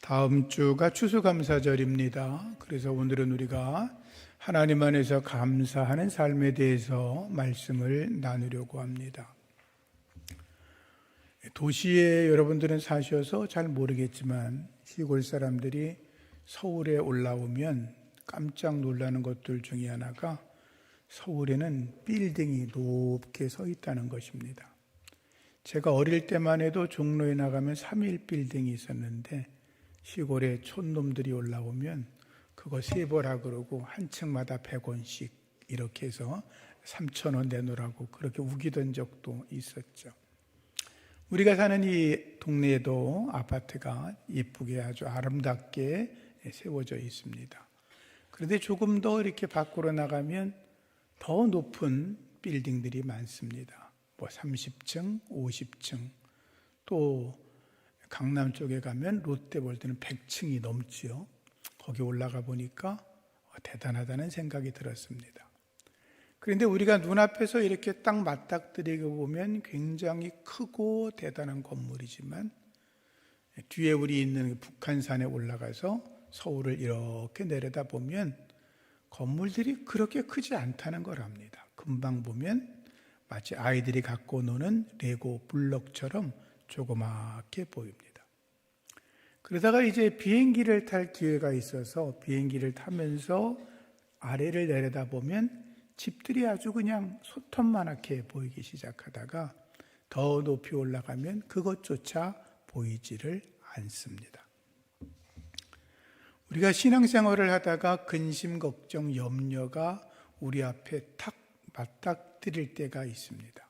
다음 주가 추수감사절입니다. 그래서 오늘은 우리가 하나님 안에서 감사하는 삶에 대해서 말씀을 나누려고 합니다. 도시에 여러분들은 사셔서 잘 모르겠지만 시골 사람들이 서울에 올라오면 깜짝 놀라는 것들 중에 하나가 서울에는 빌딩이 높게 서 있다는 것입니다. 제가 어릴 때만 해도 종로에 나가면 3일 빌딩이 있었는데 시골에 촌놈들이 올라오면 그거 세보라 그러고 한 층마다 100원씩 이렇게 해서 3,000원 내놓으라고 그렇게 우기던 적도 있었죠. 우리가 사는 이 동네에도 아파트가 예쁘게 아주 아름답게 세워져 있습니다. 그런데 조금 더 이렇게 밖으로 나가면 더 높은 빌딩들이 많습니다. 30층, 50층, 또 강남 쪽에 가면 롯데월드는 100층이 넘지요. 거기 올라가 보니까 대단하다는 생각이 들었습니다. 그런데 우리가 눈앞에서 이렇게 딱 맞닥뜨리고 보면 굉장히 크고 대단한 건물이지만 뒤에 우리 있는 북한산에 올라가서 서울을 이렇게 내려다보면 건물들이 그렇게 크지 않다는 걸 압니다. 금방 보면 마치 아이들이 갖고 노는 레고 블럭처럼 조그맣게 보입니다. 그러다가 이제 비행기를 탈 기회가 있어서 비행기를 타면서 아래를 내려다보면 집들이 아주 그냥 소톱만하게 보이기 시작하다가 더 높이 올라가면 그것조차 보이지를 않습니다. 우리가 신앙생활을 하다가 근심, 걱정, 염려가 우리 앞에 탁 맞닥뜨릴 때가 있습니다.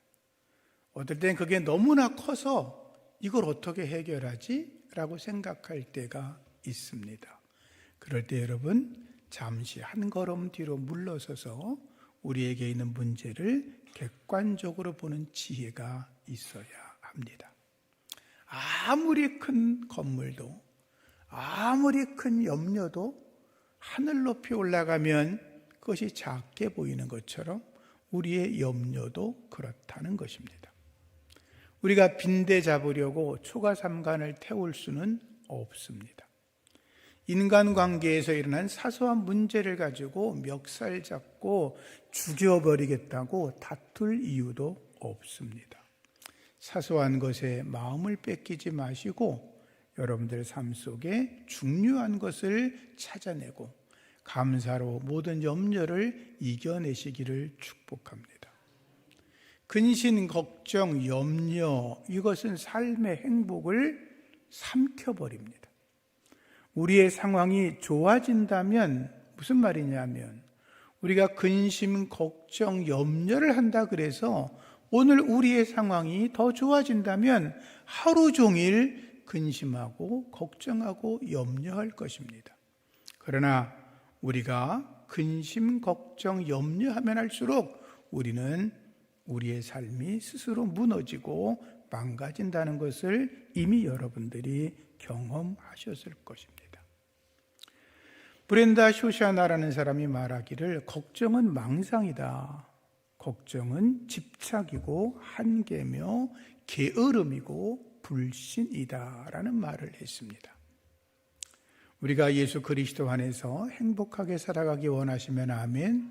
어떨 땐 그게 너무나 커서 이걸 어떻게 해결하지? 라고 생각할 때가 있습니다. 그럴 때 여러분 잠시 한 걸음 뒤로 물러서서 우리에게 있는 문제를 객관적으로 보는 지혜가 있어야 합니다. 아무리 큰 건물도 아무리 큰 염려도 하늘 높이 올라가면 그것이 작게 보이는 것처럼 우리의 염려도 그렇다는 것입니다. 우리가 빈대 잡으려고 초가삼간을 태울 수는 없습니다. 인간관계에서 일어난 사소한 문제를 가지고 멱살 잡고 죽여버리겠다고 다툴 이유도 없습니다. 사소한 것에 마음을 뺏기지 마시고 여러분들 삶 속에 중요한 것을 찾아내고 감사로 모든 염려를 이겨내시기를 축복합니다. 근심, 걱정, 염려 이것은 삶의 행복을 삼켜버립니다. 우리의 상황이 좋아진다면 무슨 말이냐면 우리가 근심, 걱정, 염려를 한다 그래서 오늘 우리의 상황이 더 좋아진다면 하루 종일 근심하고 걱정하고 염려할 것입니다. 그러나 우리가 근심, 걱정, 염려하면 할수록 우리는 우리의 삶이 스스로 무너지고 망가진다는 것을 이미 여러분들이 경험하셨을 것입니다. 브렌다 쇼샤나라는 사람이 말하기를 걱정은 망상이다. 걱정은 집착이고 한계며 게으름이고 불신이다 라는 말을 했습니다. 우리가 예수 그리스도 안에서 행복하게 살아가기 원하시면 아멘.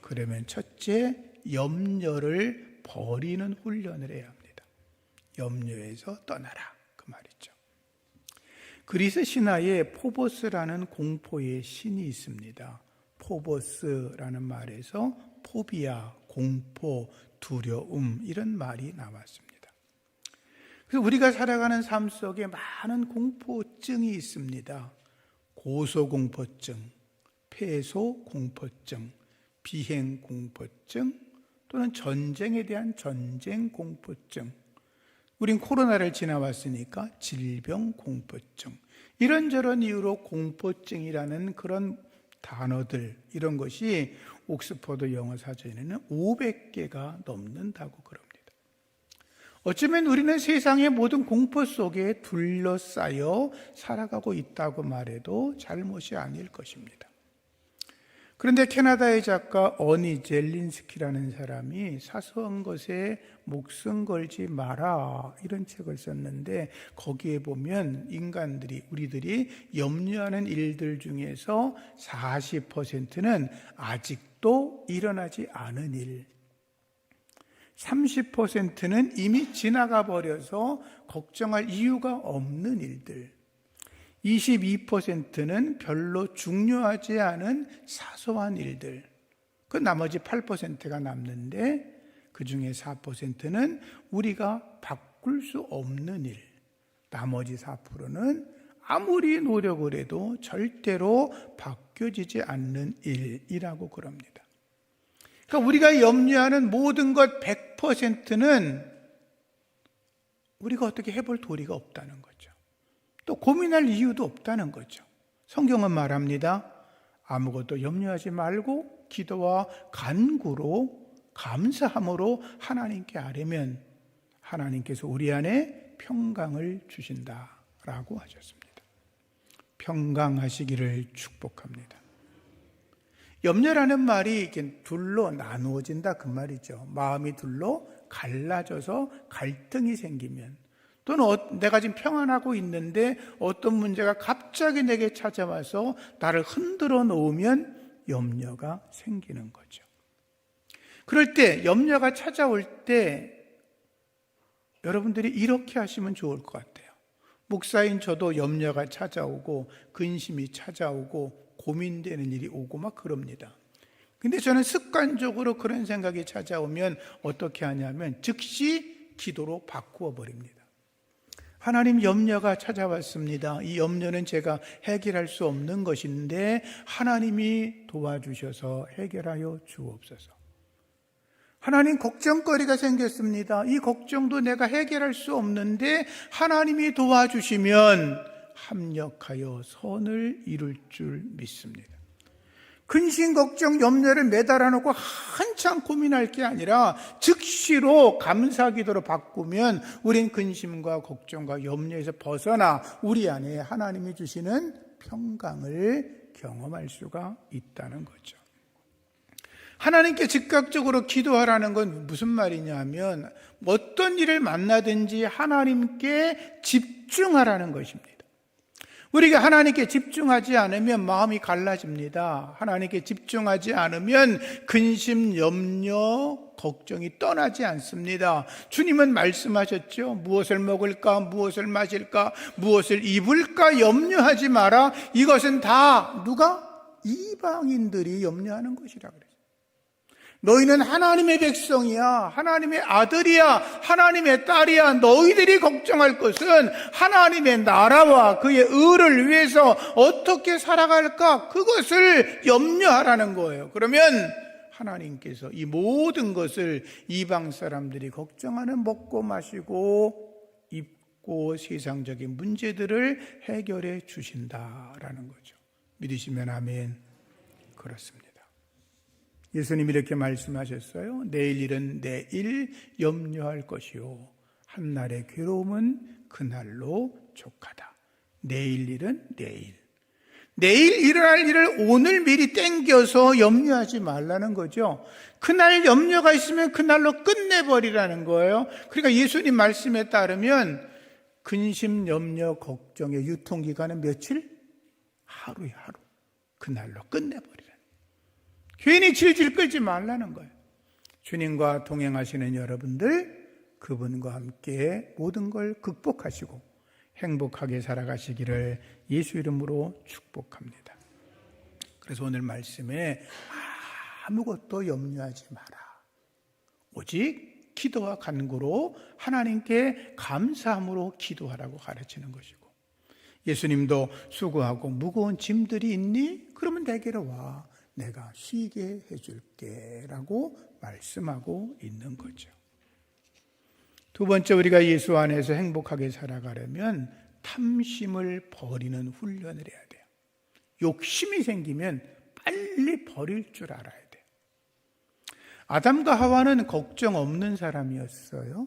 그러면 첫째, 염려를 버리는 훈련을 해야 합니다. 염려에서 떠나라 그 말이죠. 그리스 신화에 포보스라는 공포의 신이 있습니다. 포보스라는 말에서 포비아, 공포, 두려움 이런 말이 나왔습니다. 그래서 우리가 살아가는 삶 속에 많은 공포증이 있습니다. 고소공포증, 폐소공포증, 비행공포증 또는 전쟁에 대한 전쟁공포증, 우린 코로나를 지나왔으니까 질병공포증, 이런저런 이유로 공포증이라는 그런 단어들 이런 것이 옥스퍼드 영어사전에는 500개가 넘는다고 그럽니다. 어쩌면 우리는 세상의 모든 공포 속에 둘러싸여 살아가고 있다고 말해도 잘못이 아닐 것입니다. 그런데 캐나다의 작가 어니 젤린스키라는 사람이 사소한 것에 목숨 걸지 마라 이런 책을 썼는데, 거기에 보면 인간들이, 우리들이 염려하는 일들 중에서 40%는 아직도 일어나지 않은 일, 30%는 이미 지나가 버려서 걱정할 이유가 없는 일들, 22%는 별로 중요하지 않은 사소한 일들, 그 나머지 8%가 남는데 그 중에 4%는 우리가 바꿀 수 없는 일, 나머지 4%는 아무리 노력을 해도 절대로 바뀌어지지 않는 일이라고 그럽니다. 그러니까 우리가 염려하는 모든 것 100%는 우리가 어떻게 해볼 도리가 없다는 거죠. 또 고민할 이유도 없다는 거죠. 성경은 말합니다. 아무것도 염려하지 말고 기도와 간구로, 감사함으로 하나님께 아뢰면 하나님께서 우리 안에 평강을 주신다라고 하셨습니다. 평강하시기를 축복합니다. 염려라는 말이 이렇게 둘로 나누어진다 그 말이죠. 마음이 둘로 갈라져서 갈등이 생기면, 또는 내가 지금 평안하고 있는데 어떤 문제가 갑자기 내게 찾아와서 나를 흔들어 놓으면 염려가 생기는 거죠. 그럴 때, 염려가 찾아올 때 여러분들이 이렇게 하시면 좋을 것 같아요. 목사인 저도 염려가 찾아오고 근심이 찾아오고 고민되는 일이 오고 막 그럽니다. 근데 저는 습관적으로 그런 생각이 찾아오면 어떻게 하냐면 즉시 기도로 바꾸어 버립니다. 하나님, 염려가 찾아왔습니다. 이 염려는 제가 해결할 수 없는 것인데 하나님이 도와주셔서 해결하여 주옵소서. 하나님, 걱정거리가 생겼습니다. 이 걱정도 내가 해결할 수 없는데 하나님이 도와주시면 합력하여 선을 이룰 줄 믿습니다. 근심, 걱정, 염려를 매달아 놓고 한참 고민할 게 아니라 즉시로 감사 기도로 바꾸면 우린 근심과 걱정과 염려에서 벗어나 우리 안에 하나님이 주시는 평강을 경험할 수가 있다는 거죠. 하나님께 즉각적으로 기도하라는 건 무슨 말이냐면 어떤 일을 만나든지 하나님께 집중하라는 것입니다. 우리가 하나님께 집중하지 않으면 마음이 갈라집니다. 하나님께 집중하지 않으면 근심, 염려, 걱정이 떠나지 않습니다. 주님은 말씀하셨죠. 무엇을 먹을까, 무엇을 마실까, 무엇을 입을까 염려하지 마라. 이것은 다 누가? 이방인들이 염려하는 것이라 그랬어요. 너희는 하나님의 백성이야, 하나님의 아들이야, 하나님의 딸이야. 너희들이 걱정할 것은 하나님의 나라와 그의 의를 위해서 어떻게 살아갈까, 그것을 염려하라는 거예요. 그러면 하나님께서 이 모든 것을 이방 사람들이 걱정하는 먹고 마시고 입고 세상적인 문제들을 해결해 주신다라는 거죠. 믿으시면 아멘. 그렇습니다. 예수님이 이렇게 말씀하셨어요. 내일 일은 내일 염려할 것이요, 한날의 괴로움은 그날로 족하다. 내일 일은 내일. 내일 일어날 일을 오늘 미리 땡겨서 염려하지 말라는 거죠. 그날 염려가 있으면 그날로 끝내버리라는 거예요. 그러니까 예수님 말씀에 따르면 근심, 염려, 걱정의 유통기간은 며칠? 하루에 하루. 그날로 끝내버리라. 괜히 질질 끌지 말라는 거예요. 주님과 동행하시는 여러분들, 그분과 함께 모든 걸 극복하시고 행복하게 살아가시기를 예수 이름으로 축복합니다. 그래서 오늘 말씀에 아무것도 염려하지 마라. 오직 기도와 간구로 하나님께 감사함으로 기도하라고 가르치는 것이고, 예수님도 수고하고 무거운 짐들이 있니? 그러면 내게로 와. 내가 쉬게 해줄게 라고 말씀하고 있는 거죠. 두 번째, 우리가 예수 안에서 행복하게 살아가려면 탐심을 버리는 훈련을 해야 돼요. 욕심이 생기면 빨리 버릴 줄 알아야 돼요. 아담과 하와는 걱정 없는 사람이었어요.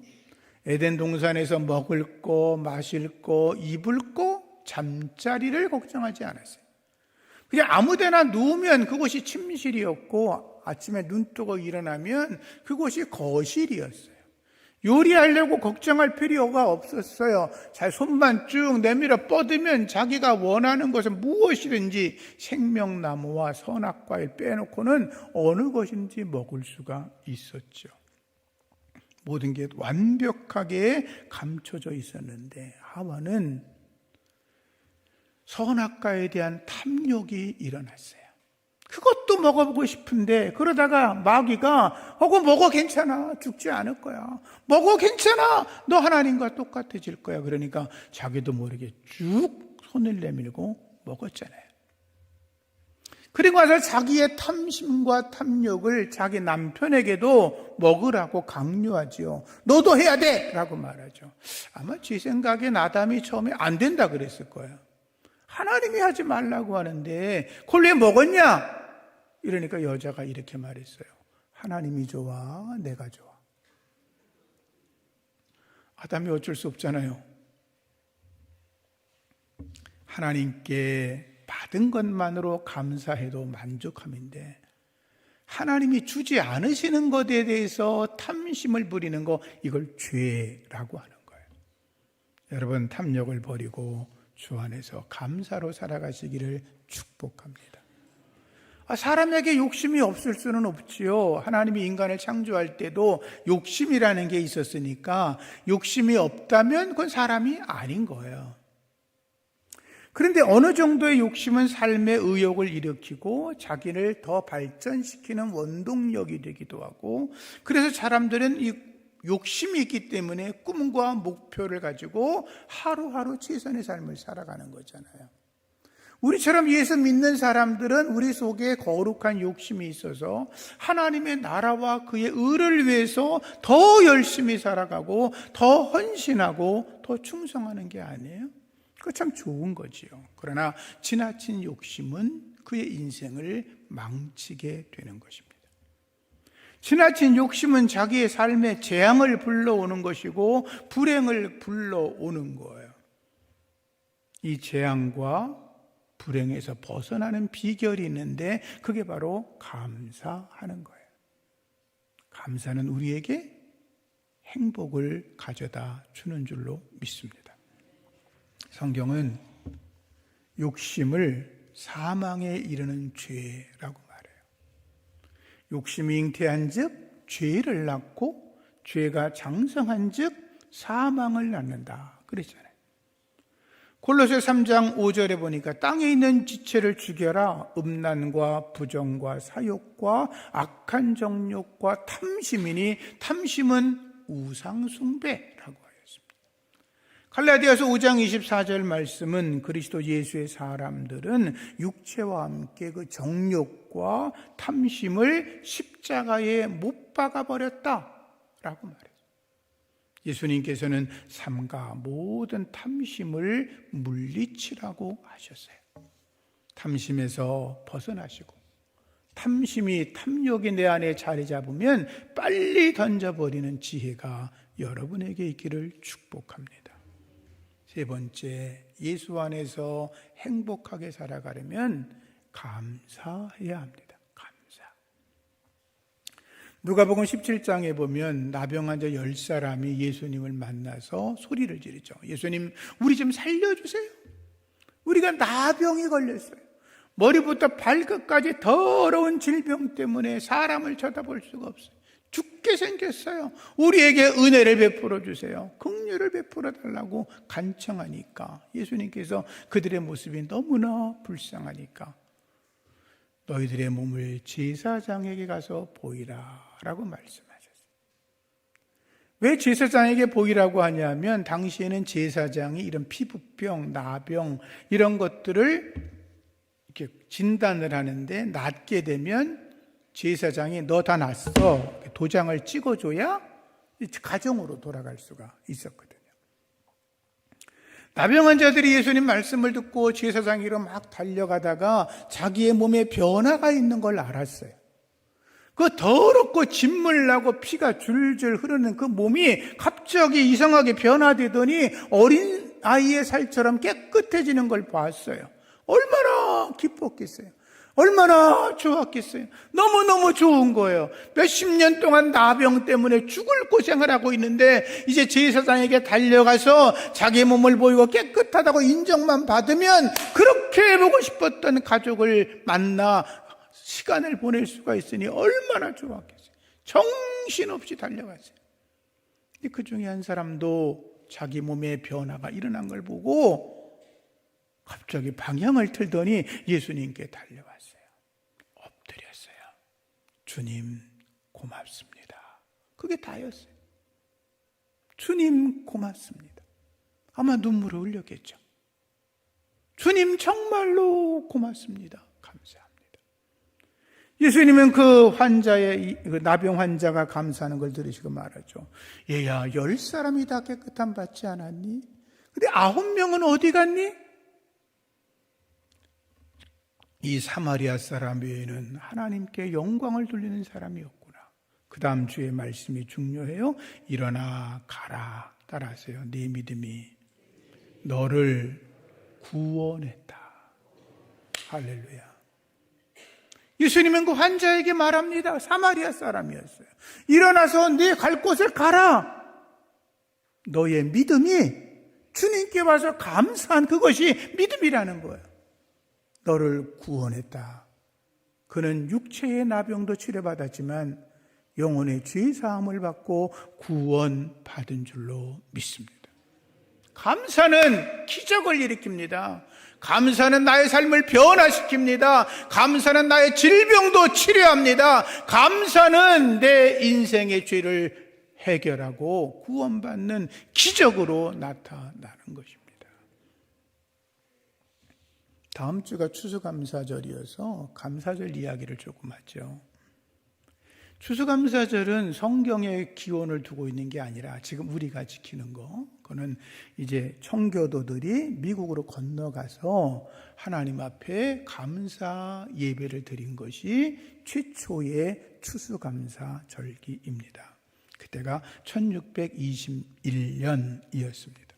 에덴 동산에서 먹을 거, 마실 거, 입을 거, 잠자리를 걱정하지 않았어요. 그냥 아무데나 누우면 그곳이 침실이었고 아침에 눈 뜨고 일어나면 그곳이 거실이었어요. 요리하려고 걱정할 필요가 없었어요. 잘 손만 쭉 내밀어 뻗으면 자기가 원하는 것은 무엇이든지 생명나무와 선악과일 빼놓고는 어느 것인지 먹을 수가 있었죠. 모든 게 완벽하게 감춰져 있었는데 하와는 선악과에 대한 탐욕이 일어났어요. 그것도 먹어보고 싶은데 그러다가 마귀가 그거 먹어 괜찮아 죽지 않을 거야 먹어 괜찮아 너 하나님과 똑같아질 거야 그러니까 자기도 모르게 쭉 손을 내밀고 먹었잖아요. 그리고 와서 자기의 탐심과 탐욕을 자기 남편에게도 먹으라고 강요하지요. 너도 해야 돼 라고 말하죠. 아마 제 생각엔 아담이 처음에 안 된다 그랬을 거예요. 하나님이 하지 말라고 하는데 그걸 왜 먹었냐? 이러니까 여자가 이렇게 말했어요. 하나님이 좋아, 내가 좋아. 아담이 어쩔 수 없잖아요. 하나님께 받은 것만으로 감사해도 만족함인데 하나님이 주지 않으시는 것에 대해서 탐심을 부리는 거 이걸 죄라고 하는 거예요. 여러분 탐욕을 버리고 주 안에서 감사로 살아가시기를 축복합니다. 사람에게 욕심이 없을 수는 없지요. 하나님이 인간을 창조할 때도 욕심이라는 게 있었으니까 욕심이 없다면 그건 사람이 아닌 거예요. 그런데 어느 정도의 욕심은 삶의 의욕을 일으키고 자기를 더 발전시키는 원동력이 되기도 하고 그래서 사람들은 이 욕심이 있기 때문에 꿈과 목표를 가지고 하루하루 최선의 삶을 살아가는 거잖아요. 우리처럼 예수 믿는 사람들은 우리 속에 거룩한 욕심이 있어서 하나님의 나라와 그의 의를 위해서 더 열심히 살아가고 더 헌신하고 더 충성하는 게 아니에요? 그거 참 좋은 거지요. 그러나 지나친 욕심은 그의 인생을 망치게 되는 것입니다. 지나친 욕심은 자기의 삶에 재앙을 불러오는 것이고 불행을 불러오는 거예요. 이 재앙과 불행에서 벗어나는 비결이 있는데 그게 바로 감사하는 거예요. 감사는 우리에게 행복을 가져다 주는 줄로 믿습니다. 성경은 욕심을 사망에 이르는 죄라고 말해요. 욕심이 잉태한 즉 죄를 낳고 죄가 장성한 즉 사망을 낳는다 그랬잖아요. 골로새 3장 5절에 보니까 땅에 있는 지체를 죽여라. 음란과 부정과 사욕과 악한 정욕과 탐심이니 탐심은 우상숭배라고 하였습니다. 갈라디아서 5장 24절 말씀은 그리스도 예수의 사람들은 육체와 함께 그 정욕과 탐심을 십자가에 못 박아버렸다라고 말해요. 예수님께서는 삼가 모든 탐심을 물리치라고 하셨어요. 탐심에서 벗어나시고 탐심이 탐욕이 내 안에 자리 잡으면 빨리 던져버리는 지혜가 여러분에게 있기를 축복합니다. 세 번째, 예수 안에서 행복하게 살아가려면 감사해야 합니다. 누가복음 17장에 보면 나병 환자 10사람이 예수님을 만나서 소리를 지르죠. 예수님, 우리 좀 살려주세요. 우리가 나병이 걸렸어요. 머리부터 발끝까지 더러운 질병 때문에 사람을 쳐다볼 수가 없어요. 죽게 생겼어요. 우리에게 은혜를 베풀어 주세요. 긍휼을 베풀어 달라고 간청하니까 예수님께서 그들의 모습이 너무나 불쌍하니까 너희들의 몸을 제사장에게 가서 보이라 라고 말씀하셨어요. 왜 제사장에게 보이라고 하냐면 당시에는 제사장이 이런 피부병, 나병 이런 것들을 이렇게 진단을 하는데 낫게 되면 제사장이 너 다 낫어 도장을 찍어줘야 가정으로 돌아갈 수가 있었거든요. 나병 환자들이 예수님 말씀을 듣고 제사장이로 막 달려가다가 자기의 몸에 변화가 있는 걸 알았어요. 그 더럽고 진물 나고 피가 줄줄 흐르는 그 몸이 갑자기 이상하게 변화되더니 어린 아이의 살처럼 깨끗해지는 걸 봤어요. 얼마나 얼마나 기뻤겠어요. 얼마나 좋았겠어요. 너무너무 좋은 거예요. 몇십 년 동안 나병 때문에 죽을 고생을 하고 있는데 이제 제사장에게 달려가서 자기 몸을 보이고 깨끗하다고 인정만 받으면 그렇게 보고 싶었던 가족을 만나 시간을 보낼 수가 있으니 얼마나 좋았겠어요. 정신없이 달려갔어요. 그 중에 한 사람도 자기 몸에 변화가 일어난 걸 보고 갑자기 방향을 틀더니 예수님께 달려왔어요. 엎드렸어요. 주님 고맙습니다. 그게 다였어요. 주님 고맙습니다. 아마 눈물을 흘렸겠죠. 주님 정말로 고맙습니다. 감사합니다. 예수님은 그 환자의, 그 나병 환자가 감사하는 걸 들으시고 말하죠. 얘야, 10사람이 다 깨끗함 받지 않았니? 근데 9명은 어디 갔니? 이 사마리아 사람 외에는 하나님께 영광을 돌리는 사람이었구나. 그 다음 주의 말씀이 중요해요. 일어나 가라. 따라하세요. 네 믿음이 너를 구원했다. 할렐루야. 예수님은 그 환자에게 말합니다. 사마리아 사람이었어요. 일어나서 네 갈 곳을 가라. 너의 믿음이 주님께 와서 감사한 그것이 믿음이라는 거예요. 너를 구원했다. 그는 육체의 나병도 치료받았지만 영혼의 죄사함을 받고 구원받은 줄로 믿습니다. 감사는 기적을 일으킵니다. 감사는 나의 삶을 변화시킵니다. 감사는 나의 질병도 치료합니다. 감사는 내 인생의 죄를 해결하고 구원받는 기적으로 나타나는 것입니다. 다음 주가 추수감사절이어서 감사절 이야기를 조금 하죠. 추수감사절은 성경의 기원을 두고 있는 게 아니라 지금 우리가 지키는 거, 그거는 이제 청교도들이 미국으로 건너가서 하나님 앞에 감사 예배를 드린 것이 최초의 추수감사절기입니다. 그때가 1621년이었습니다.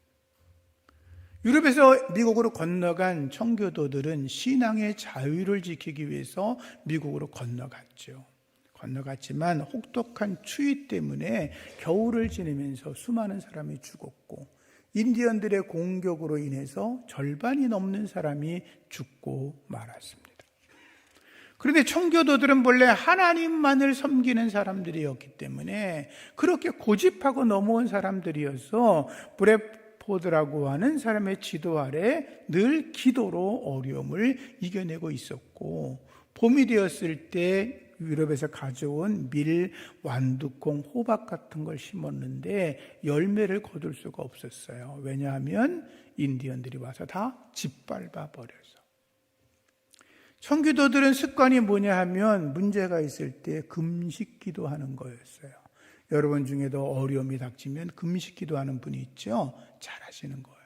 유럽에서 미국으로 건너간 청교도들은 신앙의 자유를 지키기 위해서 미국으로 건너갔죠. 건너갔지만 혹독한 추위 때문에 겨울을 지내면서 수많은 사람이 죽었고 인디언들의 공격으로 인해서 절반이 넘는 사람이 죽고 말았습니다. 그런데 청교도들은 본래 하나님만을 섬기는 사람들이었기 때문에 그렇게 고집하고 넘어온 사람들이어서 브래포드라고 하는 사람의 지도 아래 늘 기도로 어려움을 이겨내고 있었고, 봄이 되었을 때 유럽에서 가져온 밀, 완두콩, 호박 같은 걸 심었는데 열매를 거둘 수가 없었어요. 왜냐하면 인디언들이 와서 다 짓밟아 버려서. 청교도들은 습관이 뭐냐 하면 문제가 있을 때 금식 기도하는 거였어요. 여러분 중에도 어려움이 닥치면 금식 기도하는 분이 있죠? 잘 하시는 거예요.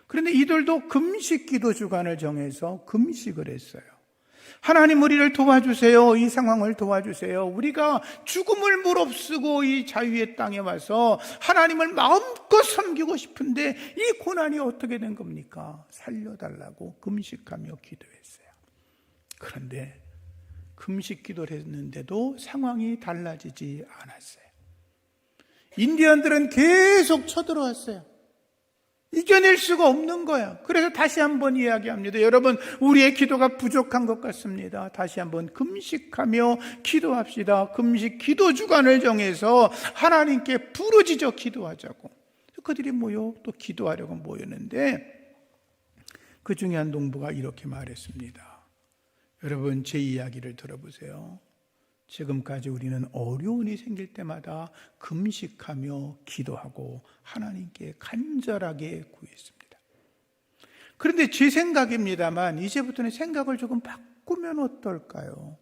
그런데 이들도 금식 기도 주간을 정해서 금식을 했어요. 하나님 우리를 도와주세요. 이 상황을 도와주세요. 우리가 죽음을 무릅쓰고 이 자유의 땅에 와서 하나님을 마음껏 섬기고 싶은데 이 고난이 어떻게 된 겁니까? 살려달라고 금식하며 기도했어요. 그런데 금식 기도를 했는데도 상황이 달라지지 않았어요. 인디언들은 계속 쳐들어왔어요. 이겨낼 수가 없는 거야. 그래서 다시 한번 이야기합니다. 여러분, 우리의 기도가 부족한 것 같습니다. 다시 한번 금식하며 기도합시다. 금식 기도 주간을 정해서 하나님께 부르짖어 기도하자고. 그들이 또 기도하려고 모였는데 그 중에 한 농부가 이렇게 말했습니다. 여러분, 제 이야기를 들어보세요. 지금까지 우리는 어려움이 생길 때마다 금식하며 기도하고 하나님께 간절하게 구했습니다. 그런데 제 생각입니다만 이제부터는 생각을 조금 바꾸면 어떨까요?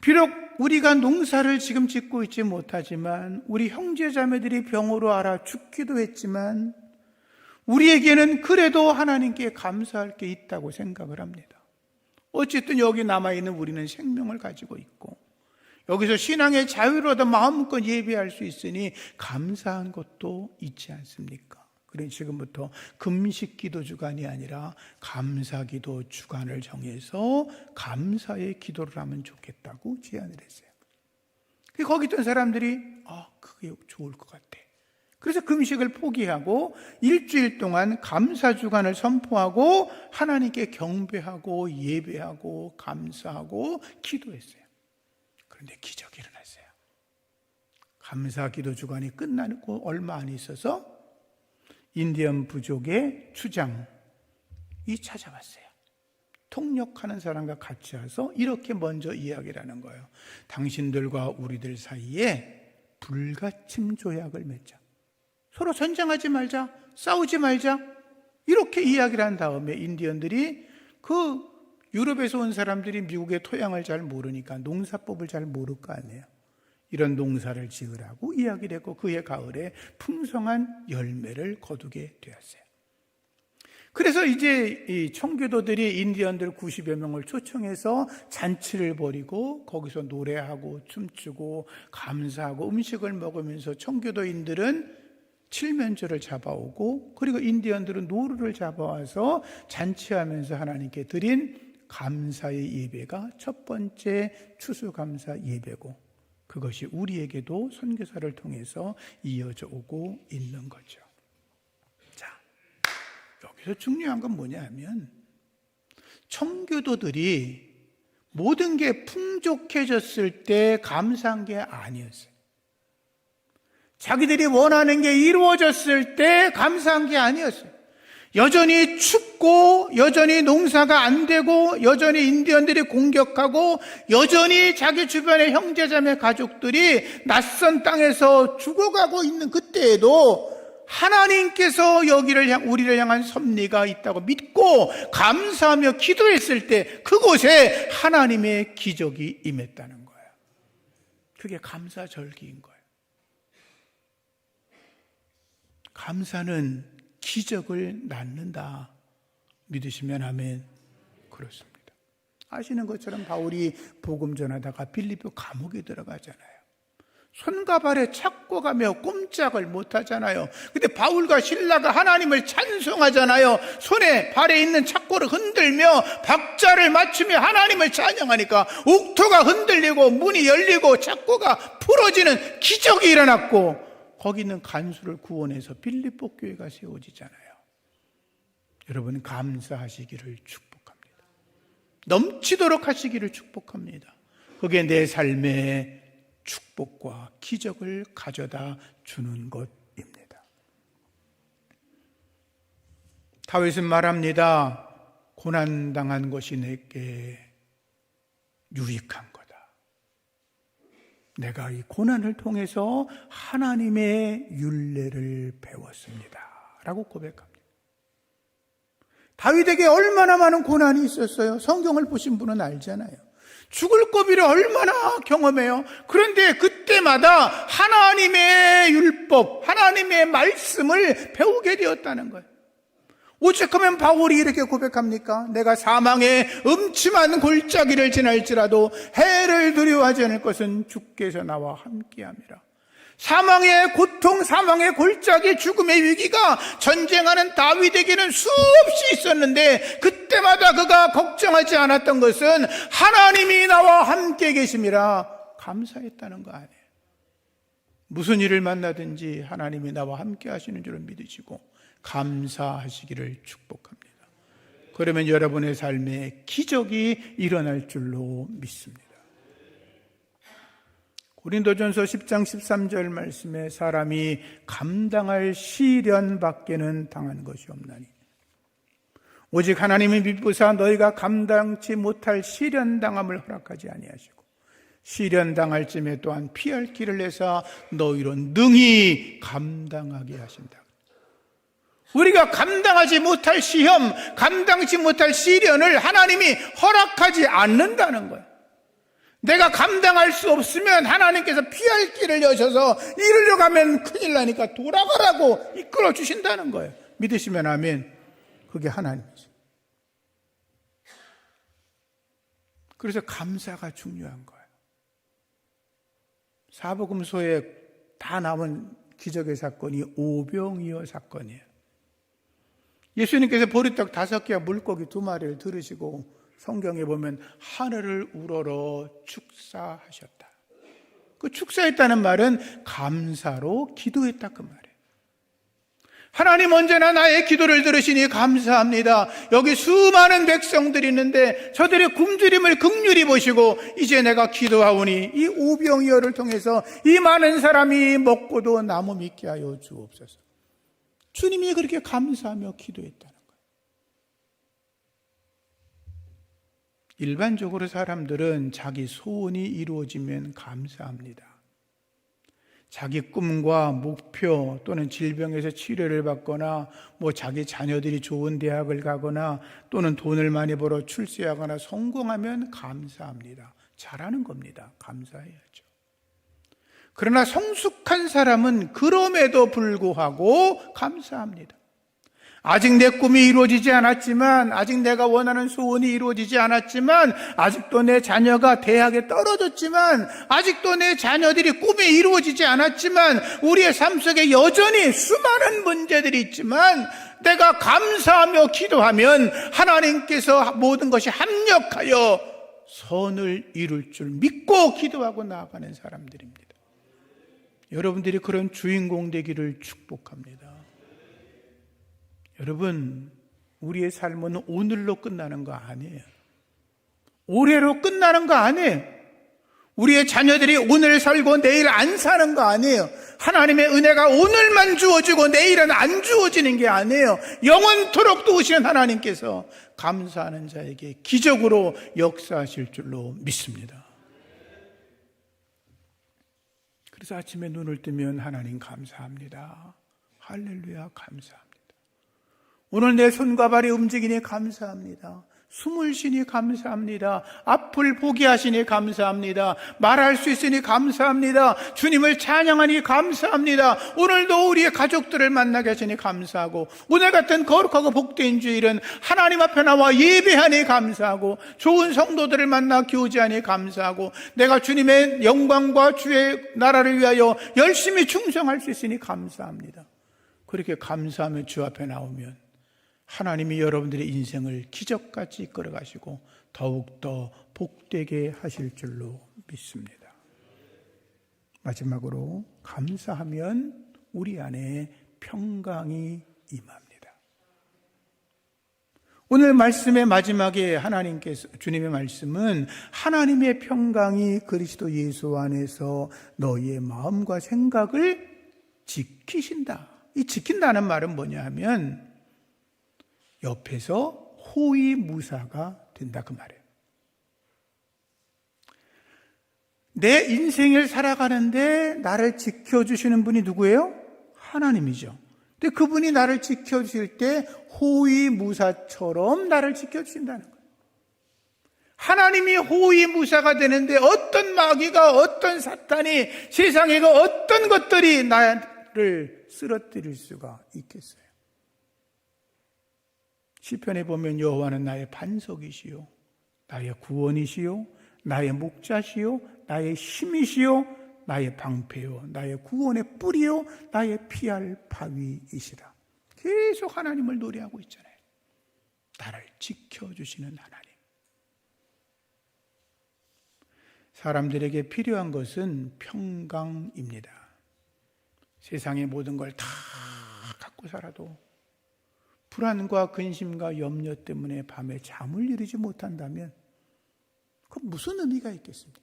비록 우리가 농사를 지금 짓고 있지 못하지만 우리 형제자매들이 병으로 앓아 죽기도 했지만 우리에게는 그래도 하나님께 감사할 게 있다고 생각을 합니다. 어쨌든 여기 남아있는 우리는 생명을 가지고 있고 여기서 신앙의 자유를 얻어 마음껏 예배할 수 있으니 감사한 것도 있지 않습니까? 그러니 지금부터 금식기도 주간이 아니라 감사기도 주간을 정해서 감사의 기도를 하면 좋겠다고 제안을 했어요. 거기 있던 사람들이 그게 좋을 것 같아. 그래서 금식을 포기하고 일주일 동안 감사주간을 선포하고 하나님께 경배하고 예배하고 감사하고 기도했어요. 그런데 기적이 일어났어요. 감사기도 주간이 끝나고 얼마 안 있어서 인디언 부족의 추장이 찾아왔어요. 통역하는 사람과 같이 와서 이렇게 먼저 이야기를 하는 거예요. 당신들과 우리들 사이에 불가침 조약을 맺자. 서로 전쟁하지 말자, 싸우지 말자, 이렇게 이야기를 한 다음에 인디언들이 유럽에서 온 사람들이 미국의 토양을 잘 모르니까 농사법을 잘 모를 거 아니에요. 이런 농사를 지으라고 이야기를 했고 그해 가을에 풍성한 열매를 거두게 되었어요. 그래서 이제 이 청교도들이 인디언들 90여 명을 초청해서 잔치를 벌이고 거기서 노래하고 춤추고 감사하고 음식을 먹으면서 청교도인들은 칠면조를 잡아오고 그리고 인디언들은 노루를 잡아와서 잔치하면서 하나님께 드린 감사의 예배가 첫 번째 추수감사 예배고 그것이 우리에게도 선교사를 통해서 이어져 오고 있는 거죠. 자, 여기서 중요한 건 뭐냐면 청교도들이 모든 게 풍족해졌을 때 감사한 게 아니었어요. 자기들이 원하는 게 이루어졌을 때 감사한 게 아니었어요. 여전히 춥고 여전히 농사가 안 되고 여전히 인디언들이 공격하고 여전히 자기 주변의 형제자매 가족들이 낯선 땅에서 죽어가고 있는 그때에도 하나님께서 우리를 향한 섭리가 있다고 믿고 감사하며 기도했을 때 그곳에 하나님의 기적이 임했다는 거예요. 그게 감사절기인 거예요. 감사는 기적을 낳는다. 믿으시면 아멘. 그렇습니다. 아시는 것처럼 바울이 복음 전하다가 빌립보 감옥에 들어가잖아요. 손과 발에 찾고 가며 꼼짝을 못하잖아요. 근데 바울과 실라가 하나님을 찬송하잖아요. 손에 발에 있는 착고를 흔들며 박자를 맞추며 하나님을 찬양하니까 옥토가 흔들리고 문이 열리고 착고가 풀어지는 기적이 일어났고 거기 있는 간수를 구원해서 빌립보 교회가 세워지잖아요. 여러분 감사하시기를 축복합니다. 넘치도록 하시기를 축복합니다. 그게 내 삶의 축복과 기적을 가져다 주는 것입니다. 다윗은 말합니다. 고난당한 것이 내게 유익한 거다. 내가 이 고난을 통해서 하나님의 율례를 배웠습니다. 라고 고백합니다. 다윗에게 얼마나 많은 고난이 있었어요. 성경을 보신 분은 알잖아요. 죽을 고비를 얼마나 경험해요. 그런데 그때마다 하나님의 율법, 하나님의 말씀을 배우게 되었다는 거예요. 오죽하면 바울이 이렇게 고백합니까? 내가 사망의 음침한 골짜기를 지날지라도 해를 두려워하지 않을 것은 주께서 나와 함께함이라. 사망의 고통, 사망의 골짜기, 죽음의 위기가 전쟁하는 다윗에게는 수없이 있었는데 그때마다 그가 걱정하지 않았던 것은 하나님이 나와 함께 계심이라 감사했다는 거 아니에요. 무슨 일을 만나든지 하나님이 나와 함께 하시는 줄을 믿으시고 감사하시기를 축복합니다. 그러면 여러분의 삶에 기적이 일어날 줄로 믿습니다. 고린도전서 10장 13절 말씀에 사람이 감당할 시련밖에는 당한 것이 없나니 오직 하나님이 미쁘사 너희가 감당치 못할 시련당함을 허락하지 아니하시고 시련당할 쯤에 또한 피할 길을 내사 너희로 능히 감당하게 하신다. 우리가 감당하지 못할 시험, 감당치 못할 시련을 하나님이 허락하지 않는다는 거예요. 내가 감당할 수 없으면 하나님께서 피할 길을 여셔서 이리로 가면 큰일 나니까 돌아가라고 이끌어 주신다는 거예요. 믿으시면 아멘. 그게 하나님이죠. 그래서 감사가 중요한 거예요. 사복음서에 다 남은 기적의 사건이 오병이어 사건이에요. 예수님께서 보리떡 5개와 물고기 2마리를 들으시고 성경에 보면 하늘을 우러러 축사하셨다. 그 축사했다는 말은 감사로 기도했다 그 말이에요. 하나님 언제나 나의 기도를 들으시니 감사합니다. 여기 수많은 백성들이 있는데 저들의 굶주림을 긍휼히 보시고 이제 내가 기도하오니 이 오병이어를 통해서 이 많은 사람이 먹고도 남어 믿게 하여 주옵소서. 주님이 그렇게 감사하며 기도했다는 거예요. 일반적으로 사람들은 자기 소원이 이루어지면 감사합니다. 자기 꿈과 목표 또는 질병에서 치료를 받거나 자기 자녀들이 좋은 대학을 가거나 또는 돈을 많이 벌어 출세하거나 성공하면 감사합니다. 잘하는 겁니다. 감사해야죠. 그러나 성숙한 사람은 그럼에도 불구하고 감사합니다. 아직 내 꿈이 이루어지지 않았지만, 아직 내가 원하는 소원이 이루어지지 않았지만, 아직도 내 자녀가 대학에 떨어졌지만, 아직도 내 자녀들이 꿈이 이루어지지 않았지만, 우리의 삶 속에 여전히 수많은 문제들이 있지만, 내가 감사하며 기도하면 하나님께서 모든 것이 합력하여 선을 이룰 줄 믿고 기도하고 나아가는 사람들입니다. 여러분들이 그런 주인공 되기를 축복합니다. 여러분, 우리의 삶은 오늘로 끝나는 거 아니에요. 올해로 끝나는 거 아니에요. 우리의 자녀들이 오늘 살고 내일 안 사는 거 아니에요. 하나님의 은혜가 오늘만 주어지고 내일은 안 주어지는 게 아니에요. 영원토록 도우시는 하나님께서 감사하는 자에게 기적으로 역사하실 줄로 믿습니다. 그래서 아침에 눈을 뜨면 하나님 감사합니다. 할렐루야 감사합니다. 오늘 내 손과 발이 움직이니 감사합니다. 숨을 쉬니 감사합니다. 앞을 보게 하시니 감사합니다. 말할 수 있으니 감사합니다. 주님을 찬양하니 감사합니다. 오늘도 우리의 가족들을 만나게 하시니 감사하고, 오늘 같은 거룩하고 복된 주일은 하나님 앞에 나와 예배하니 감사하고, 좋은 성도들을 만나 교제하니 감사하고, 내가 주님의 영광과 주의 나라를 위하여 열심히 충성할 수 있으니 감사합니다. 그렇게 감사하며 주 앞에 나오면 하나님이 여러분들의 인생을 기적같이 이끌어가시고 더욱더 복되게 하실 줄로 믿습니다. 마지막으로 감사하면 우리 안에 평강이 임합니다. 오늘 말씀의 마지막에 주님의 말씀은 하나님의 평강이 그리스도 예수 안에서 너희의 마음과 생각을 지키신다. 이 지킨다는 말은 뭐냐 하면 옆에서 호위무사가 된다 그 말이에요. 내 인생을 살아가는데 나를 지켜주시는 분이 누구예요? 하나님이죠. 근데 그분이 나를 지켜주실 때 호위무사처럼 나를 지켜주신다는 거예요. 하나님이 호위무사가 되는데 어떤 마귀가, 어떤 사탄이, 세상에 어떤 것들이 나를 쓰러뜨릴 수가 있겠어요? 시편에 보면 여호와는 나의 반석이시요 나의 구원이시요 나의 목자시요 나의 힘이시요 나의 방패요 나의 구원의 뿌리요 나의 피할 바위이시라. 계속 하나님을 노래하고 있잖아요. 나를 지켜주시는 하나님. 사람들에게 필요한 것은 평강입니다. 세상의 모든 걸 다 갖고 살아도 불안과 근심과 염려 때문에 밤에 잠을 이루지 못한다면 그 무슨 의미가 있겠습니까?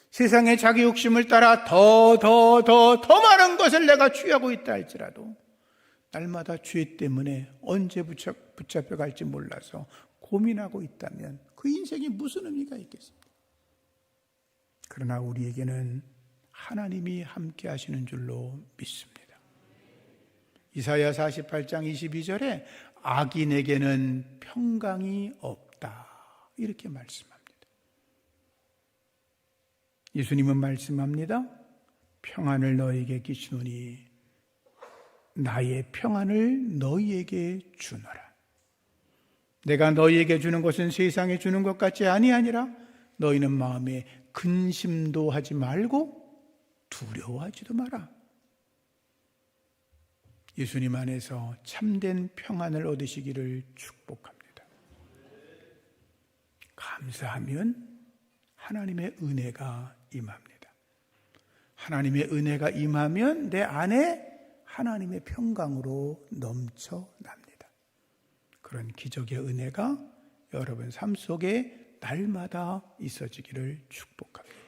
세상에 자기 욕심을 따라 더 많은 것을 내가 취하고 있다 할지라도 날마다 죄 때문에 언제 붙잡혀 갈지 몰라서 고민하고 있다면 그 인생이 무슨 의미가 있겠습니까? 그러나 우리에게는 하나님이 함께 하시는 줄로 믿습니다. 이사야 48장 22절에 악인에게는 평강이 없다 이렇게 말씀합니다. 예수님은 말씀합니다. 평안을 너희에게 끼치노니 나의 평안을 너희에게 주노라. 내가 너희에게 주는 것은 세상에 주는 것 같지 아니하니라. 너희는 마음에 근심도 하지 말고 두려워하지도 마라. 예수님 안에서 참된 평안을 얻으시기를 축복합니다. 감사하면 하나님의 은혜가 임합니다. 하나님의 은혜가 임하면 내 안에 하나님의 평강으로 넘쳐납니다. 그런 기적의 은혜가 여러분 삶 속에 날마다 있어지기를 축복합니다.